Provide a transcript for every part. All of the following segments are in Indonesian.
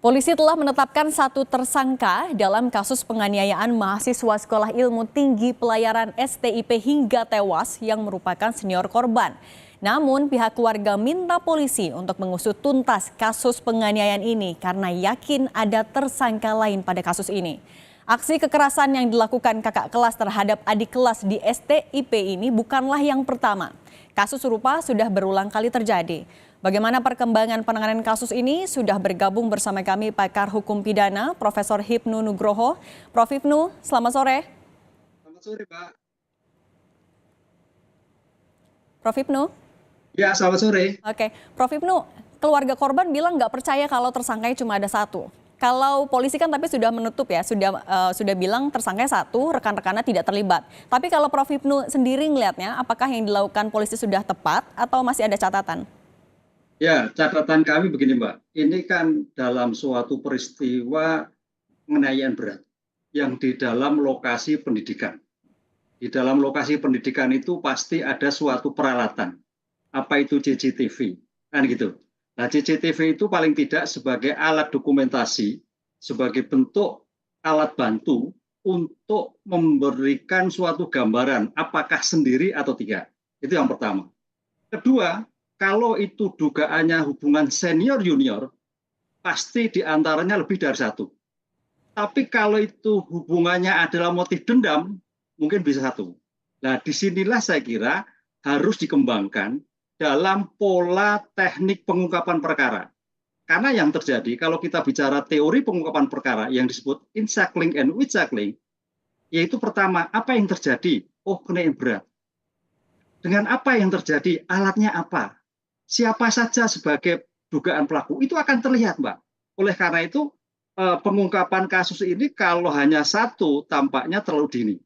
Polisi telah menetapkan satu tersangka dalam kasus penganiayaan mahasiswa Sekolah Ilmu Tinggi Pelayaran STIP hingga tewas yang merupakan senior korban. Namun pihak keluarga minta polisi untuk mengusut tuntas kasus penganiayaan ini karena yakin ada tersangka lain pada kasus ini. Aksi kekerasan yang dilakukan kakak kelas terhadap adik kelas di STIP ini bukanlah yang pertama. Kasus serupa sudah berulang kali terjadi. Bagaimana perkembangan penanganan kasus ini? Sudah bergabung bersama kami pakar hukum pidana, Profesor Hipnu Nugroho. Prof. Hipnu, selamat sore. Selamat sore, Pak. Prof. Hipnu? Ya, selamat sore. Oke, Prof. Hipnu, keluarga korban bilang nggak percaya kalau tersangkanya cuma ada satu. Kalau polisi kan tapi sudah menutup ya, sudah bilang tersangkanya satu, rekan-rekannya tidak terlibat. Tapi kalau Prof. Hipnu sendiri ngelihatnya, apakah yang dilakukan polisi sudah tepat atau masih ada catatan? Ya, catatan kami begini, Mbak. Ini kan dalam suatu peristiwa penganiayaan berat yang di dalam lokasi pendidikan. Di dalam lokasi pendidikan itu pasti ada suatu peralatan. Apa itu CCTV? Kan gitu. Nah, CCTV itu paling tidak sebagai alat dokumentasi, sebagai bentuk alat bantu untuk memberikan suatu gambaran apakah sendiri atau tidak. Itu yang pertama. Kedua, kalau itu dugaannya hubungan senior junior, pasti diantaranya lebih dari satu. Tapi kalau itu hubungannya adalah motif dendam, mungkin bisa satu. Nah, disinilah saya kira harus dikembangkan dalam pola teknik pengungkapan perkara. Karena yang terjadi, kalau kita bicara teori pengungkapan perkara yang disebut encircling and witchcraft, yaitu pertama, apa yang terjadi? Oh, penganiayaan berat. Dengan apa yang terjadi? Alatnya apa? Siapa saja sebagai dugaan pelaku itu akan terlihat, Mbak. Oleh karena itu pengungkapan kasus ini kalau hanya satu tampaknya terlalu dini.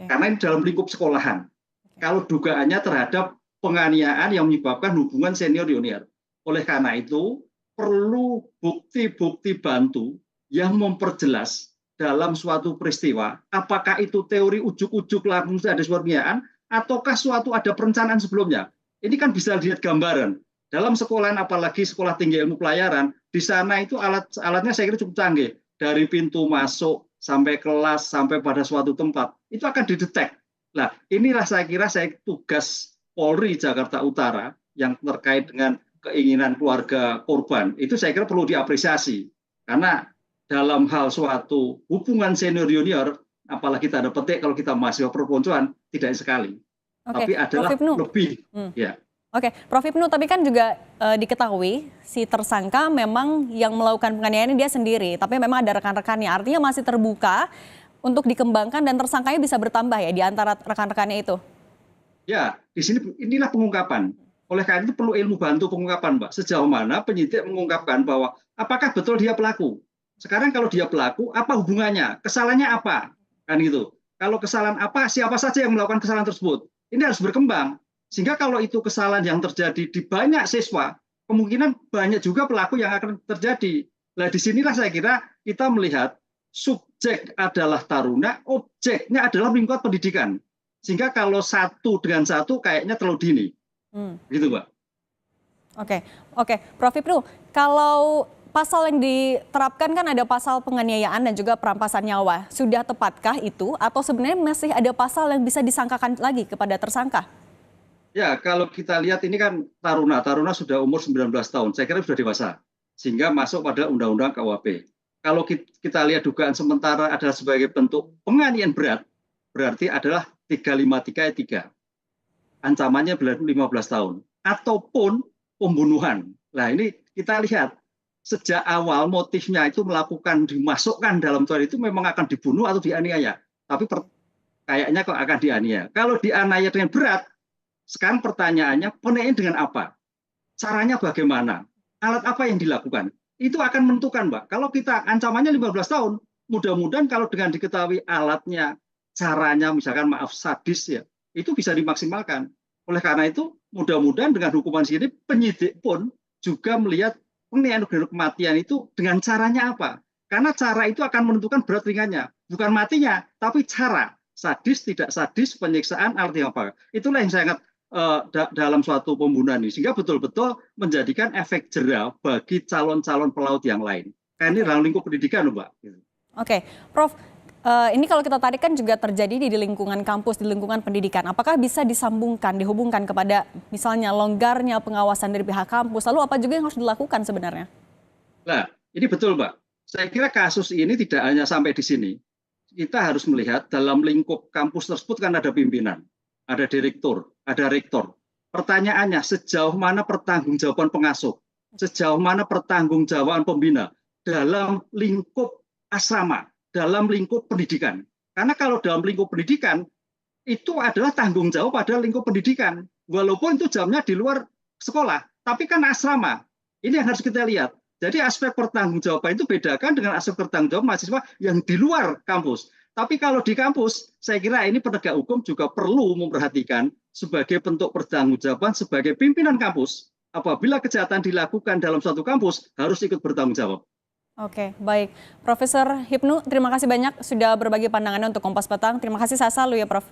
Karena ini dalam lingkup sekolahan. Kalau dugaannya terhadap penganiayaan yang menyebabkan hubungan senior junior. Oleh karena itu perlu bukti-bukti bantu yang memperjelas dalam suatu peristiwa apakah itu teori ujuk-ujuk langsung ada suatu penganiayaan ataukah suatu ada perencanaan sebelumnya. Ini kan bisa dilihat gambaran. Dalam sekolahan, apalagi sekolah tinggi ilmu pelayaran, di sana itu alatnya saya kira cukup canggih. Dari pintu masuk, sampai kelas, sampai pada suatu tempat, itu akan didetek. Nah, inilah saya kira tugas Polri Jakarta Utara yang terkait dengan keinginan keluarga korban. Itu saya kira perlu diapresiasi. Karena dalam hal suatu hubungan senior junior, apalagi tanda petik kalau kita mahasiswa perponcoan, tidak sekali. Tapi adalah lebih. Ya. Oke, Prof. Hipnu, tapi kan juga diketahui si tersangka memang yang melakukan penganiayaan dia sendiri, tapi memang ada rekan-rekannya. Artinya masih terbuka untuk dikembangkan dan tersangkanya bisa bertambah ya di antara rekan-rekannya itu. Ya, di sini inilah pengungkapan. Oleh karena itu perlu ilmu bantu pengungkapan, Mbak. Sejauh mana penyidik mengungkapkan bahwa apakah betul dia pelaku. Sekarang kalau dia pelaku, apa hubungannya? Kesalahannya apa? Kan gitu. Kalau kesalahan apa, siapa saja yang melakukan kesalahan tersebut? Ini harus berkembang. Sehingga kalau itu kesalahan yang terjadi di banyak siswa, kemungkinan banyak juga pelaku yang akan terjadi. Nah, disinilah saya kira kita melihat subjek adalah taruna, objeknya adalah lingkungan pendidikan. Sehingga kalau satu dengan satu kayaknya terlalu dini. Gitu, Mbak. Oke. Prof. Hipnu, kalau pasal yang diterapkan kan ada pasal penganiayaan dan juga perampasan nyawa. Sudah tepatkah itu atau sebenarnya masih ada pasal yang bisa disangkakan lagi kepada tersangka? Ya, kalau kita lihat ini kan taruna sudah umur 19 tahun, saya kira sudah dewasa, sehingga masuk pada Undang-Undang KUHP. Kalau kita lihat dugaan sementara adalah sebagai bentuk penganiayaan berat, berarti adalah 353 ayat 3. Ancamannya 15 tahun. Ataupun pembunuhan. Nah, ini kita lihat, sejak awal motifnya itu dimasukkan dalam tuan itu memang akan dibunuh atau dianiaya. Tapi kayaknya kok akan dianiaya. Kalau dianiaya dengan berat, sekarang pertanyaannya, penganiayaan dengan apa? Caranya bagaimana? Alat apa yang dilakukan? Itu akan menentukan, Mbak. Kalau kita ancamannya 15 tahun, mudah-mudahan kalau dengan diketahui alatnya, caranya misalkan maaf sadis ya, itu bisa dimaksimalkan. Oleh karena itu, mudah-mudahan dengan hukuman segini, penyidik pun juga melihat penganiayaan dengan kematian itu dengan caranya apa? Karena cara itu akan menentukan berat ringannya. Bukan matinya, tapi cara. Sadis, tidak sadis, penyiksaan, artinya apa? Itulah yang saya ingat dalam suatu pembunuhan ini, sehingga betul-betul menjadikan efek jera bagi calon-calon pelaut yang lain. Kan ini dalam lingkup pendidikan loh, Mbak. Oke, Prof, ini kalau kita tarik kan juga terjadi di lingkungan kampus, di lingkungan pendidikan. Apakah bisa disambungkan, dihubungkan kepada misalnya longgarnya pengawasan dari pihak kampus? Lalu apa juga yang harus dilakukan sebenarnya? Nah, ini betul, Mbak. Saya kira kasus ini tidak hanya sampai di sini. Kita harus melihat dalam lingkup kampus tersebut kan ada pimpinan, ada direktur, ada rektor. Pertanyaannya, sejauh mana pertanggungjawaban pengasuh? Sejauh mana pertanggungjawaban pembina dalam lingkup asrama, dalam lingkup pendidikan? Karena kalau dalam lingkup pendidikan, itu adalah tanggung jawab pada lingkup pendidikan. Walaupun itu jamnya di luar sekolah, tapi kan asrama. Ini yang harus kita lihat. Jadi aspek pertanggungjawaban itu bedakan dengan aspek pertanggungjawaban mahasiswa yang di luar kampus. Tapi kalau di kampus, saya kira ini penegak hukum juga perlu memperhatikan sebagai bentuk pertanggungjawaban sebagai pimpinan kampus. Apabila kejahatan dilakukan dalam suatu kampus, harus ikut bertanggung jawab. Oke, baik. Profesor Hipnu, terima kasih banyak sudah berbagi pandangannya untuk Kompas Petang. Terima kasih, saya selalu ya, Prof.